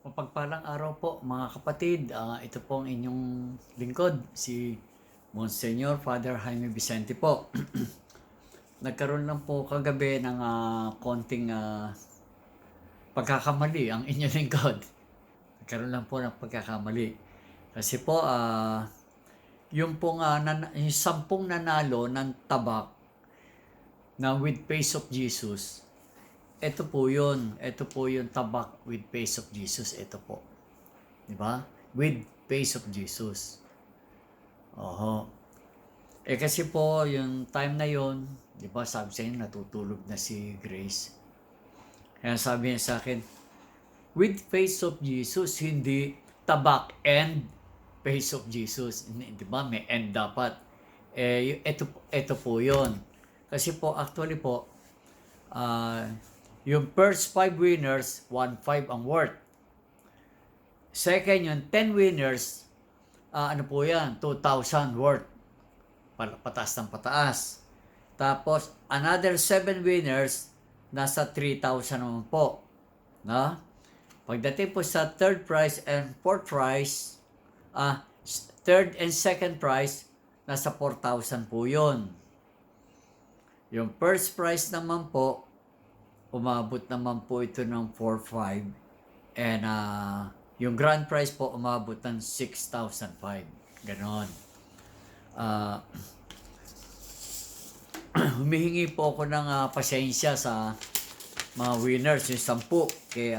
Mapagpalang araw po mga kapatid. Ito po ang inyong lingkod, si Monsignor Father Jaime Vicente po. Nagkaroon lang po kagabi ng konting pagkakamali ang inyong lingkod. Nagkaroon lang po ng pagkakamali. Kasi po, yung pong yung 10 nanalo ng tabak na with face of Jesus, ito po yun. Ito po yung tabak with face of Jesus. Ito po. Di ba? With face of Jesus. Oho. Kasi po, yung time na yon, di ba, sabi sa inyo, natutulog na si Grace. Kaya sabi niya sa akin, with face of Jesus, hindi tabak and face of Jesus. Di ba? May end dapat. Ito po yon. Kasi po, actually po, yung first 5 winners, 1.5 ang worth. Second, yung 10 winners, ano po yan, 2,000 worth. Pataas ng pataas. Tapos, another 7 winners, nasa 3,000 naman po. No? Pagdating po sa third prize and fourth prize, third and second prize, nasa 4,000 po yun. Yung first prize naman po, umabot naman po ito ng 4,500. And yung grand prize po, umabot ng 6,500. Ganon. Humihingi po ako ng pasensya sa mga winners. Yung 10 kay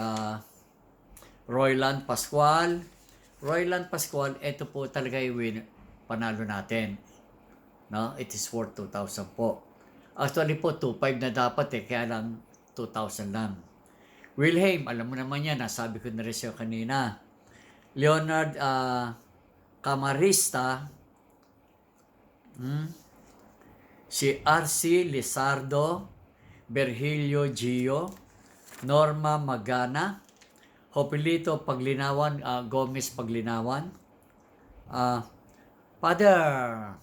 Royland Pascual. Royland Pascual, ito po talaga yung winner. Panalo natin. No? It is worth 2,000 po. Actually po, 2,500 na dapat kaya lang 2,000 lang. Wilhelm, alam mo naman yan, nasabi ko na rin siya kanina. Leonard Camarista, si R.C. Lizardo, Virgilio Gio, Norma Magana, Hopilito Paglinawan, Gomez Paglinawan, Father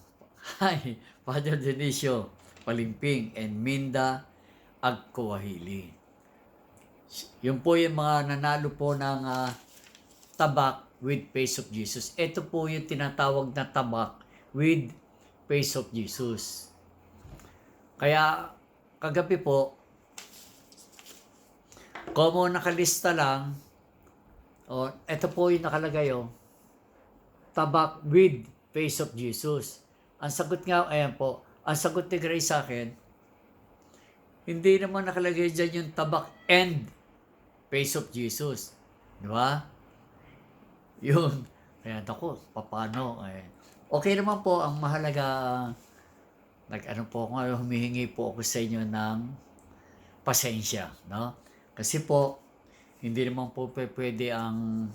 Dionisio Palimping, and Minda Agkawahili. Yun po yung mga nanalo po ng tabak with face of Jesus. Ito po yung tinatawag na tabak with face of Jesus. Kaya kagabi po, como nakalista lang, ito po yung nakalagay, tabak with face of Jesus. Ang sagot nga, ayan po, ang sagot ni Grace sa akin, hindi naman nakalagay dyan yung tabak and face of Jesus. Di ba? Yun. Kaya ako, paano? Okay naman po, ang mahalaga, humihingi po ako sa inyo ng pasensya. No? Kasi po, hindi naman po pwede ang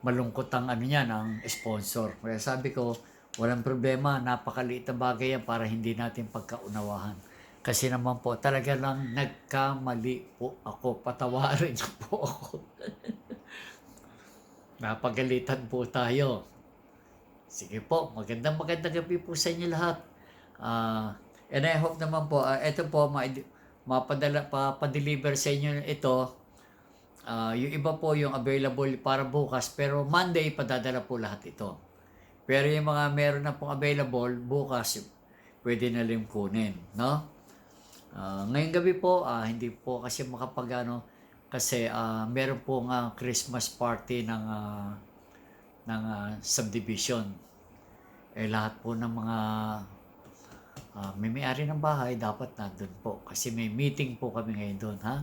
malungkot ang ang sponsor. Kaya sabi ko, walang problema, napakaliit na bagay yan para hindi natin pagkaunawahan. Kasi naman po, talaga lang nagkamali po ako. Patawarin niyo po ako. Napagalitan po tayo. Sige po, magandang gabi po sa inyo lahat. And I hope naman po, ito po, papadeliver sa inyo ito. Yung iba po yung available para bukas, pero Monday padadala po lahat ito. Pero yung mga meron na pong available bukas, pwede na rin kunin, no? Ngayong gabi po, hindi po kasi kasi meron po nga Christmas party ng subdivision. Lahat po ng mga may-ari ng bahay dapat nandun po kasi may meeting po kami ngayon doon, ha?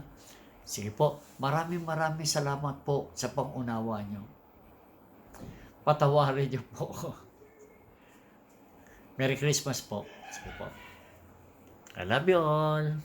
Sige po, maraming salamat po sa pangunawa nyo. Patawarin nyo po. Merry Christmas po. Sige po. I love you all.